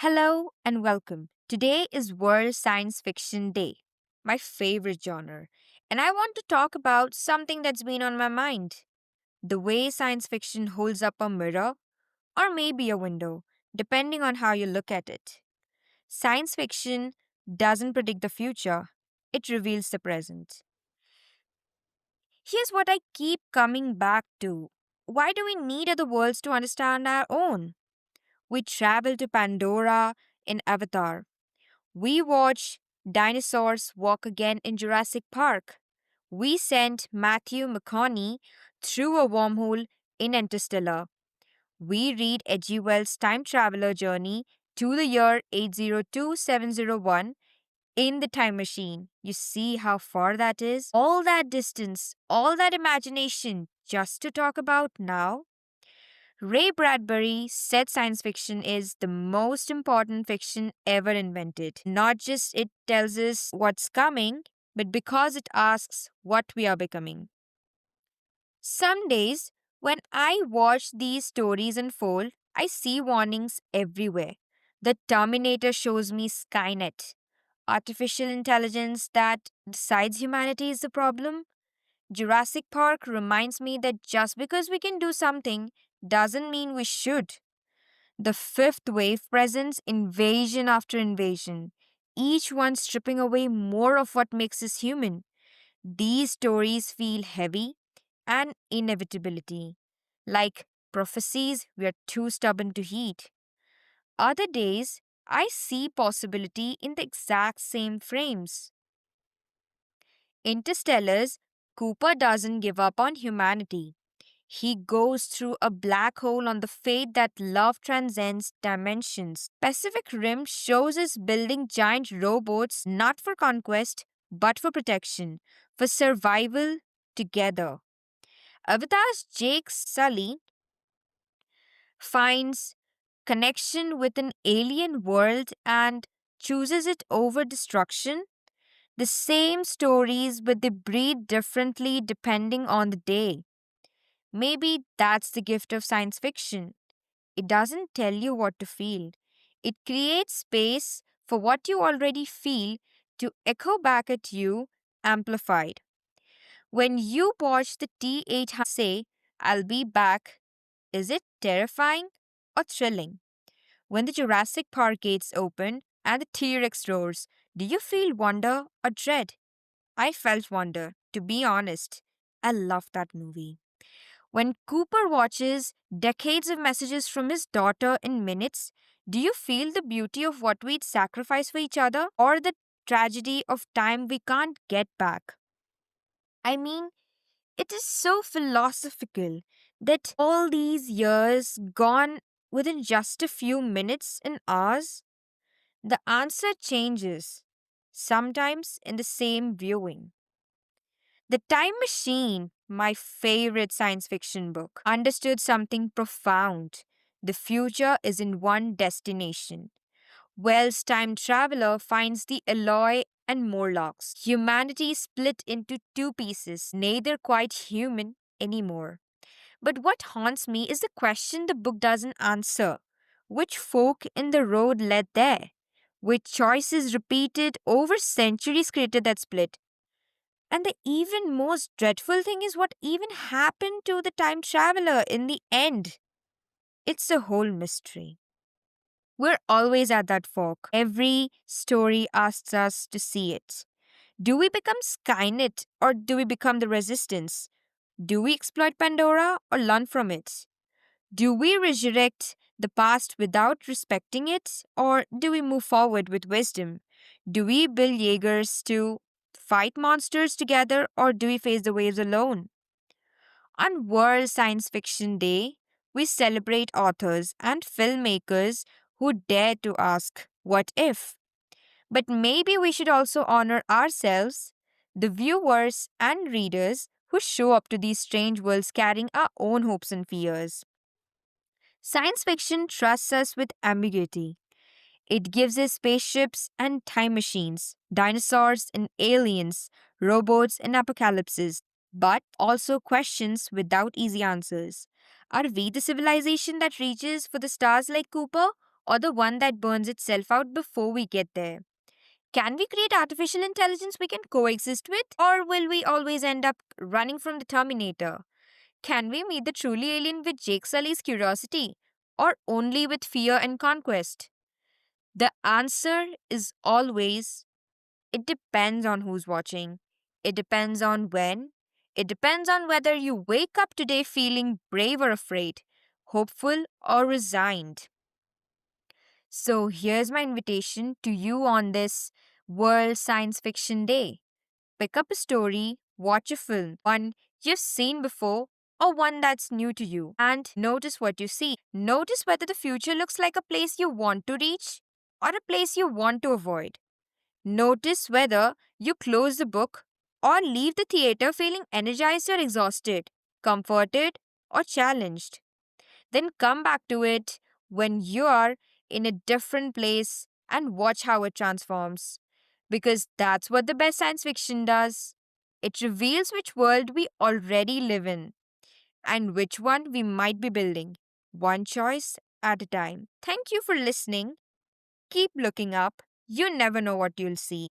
Hello and welcome. Today is World Science Fiction Day, my favorite genre, and I want to talk about something that's been on my mind: the way science fiction holds up a mirror, or maybe a window, depending on how you look at it. Science fiction doesn't predict the future, it reveals the present. Here's what I keep coming back to: why do we need other worlds to understand our own? We travel to Pandora in Avatar. We watch dinosaurs walk again in Jurassic Park. We sent Matthew McConaughey through a wormhole in Interstellar. We read Edgy Wells' time traveler journey to the year 802701 in the time machine. You see how far that is? All that distance, all that imagination, just to talk about now? Ray Bradbury said science fiction is the most important fiction ever invented. Not just it tells us what's coming, but because it asks what we are becoming. Some days, when I watch these stories unfold, I see warnings everywhere. The Terminator shows me Skynet, artificial intelligence that decides humanity is the problem. Jurassic Park reminds me that just because we can do something doesn't mean we should. The fifth wave presents invasion after invasion, each one stripping away more of what makes us human. These stories feel heavy and inevitability, like prophecies we are too stubborn to heed. Other days, I see possibility in the exact same frames. Interstellar's Cooper doesn't give up on humanity. He goes through a black hole on the faith that love transcends dimensions. Pacific Rim shows us building giant robots not for conquest, but for protection, for survival together. Avatar's Jake Sully finds connection with an alien world and chooses it over destruction. The same stories, but they breathe differently depending on the day. Maybe that's the gift of science fiction. It doesn't tell you what to feel, it creates space for what you already feel to echo back at you, amplified. When you watch the T 800 say, I'll be back, is it terrifying or thrilling? When the Jurassic Park gates open and the T Rex roars, do you feel wonder or dread? I felt wonder, to be honest. I love that movie. When Cooper watches decades of messages from his daughter in minutes, do you feel the beauty of what we'd sacrifice for each other or the tragedy of time we can't get back? I mean, it is so philosophical that all these years gone within just a few minutes and hours, the answer changes, sometimes in the same viewing. The Time Machine, my favorite science fiction book, understood something profound. The future is in one destination. Wells' time traveler finds the Eloy and Morlocks. Humanity split into two pieces, neither quite human anymore. But what haunts me is the question the book doesn't answer: which fork in the road led there? Which choices repeated over centuries created that split? And the even most dreadful thing is what even happened to the time traveler in the end. It's a whole mystery. We're always at that fork. Every story asks us to see it. Do we become Skynet or do we become the resistance? Do we exploit Pandora or learn from it? Do we resurrect the past without respecting it or do we move forward with wisdom? Do we build Jaegers to fight monsters together or do we face the waves alone? On World Science Fiction Day, we celebrate authors and filmmakers who dare to ask, what if? But maybe we should also honor ourselves, the viewers and readers who show up to these strange worlds carrying our own hopes and fears. Science fiction trusts us with ambiguity. It gives us spaceships and time machines, dinosaurs and aliens, robots and apocalypses, but also questions without easy answers. Are we the civilization that reaches for the stars like Cooper, or the one that burns itself out before we get there? Can we create artificial intelligence we can coexist with? Or will we always end up running from the Terminator? Can we meet the truly alien with Jake Sully's curiosity? Or only with fear and conquest? The answer is always it depends on who's watching. It depends on when. It depends on whether you wake up today feeling brave or afraid, hopeful or resigned. So here's my invitation to you on this World Science Fiction Day. Pick up a story, watch a film, one you've seen before or one that's new to you, and notice what you see. Notice whether the future looks like a place you want to reach or a place you want to avoid. Notice whether you close the book or leave the theater feeling energized or exhausted, comforted or challenged. Then come back to it when you are in a different place and watch how it transforms. Because that's what the best science fiction does. It reveals which world we already live in and which one we might be building, one choice at a time. Thank you for listening. Keep looking up. You never know what you'll see.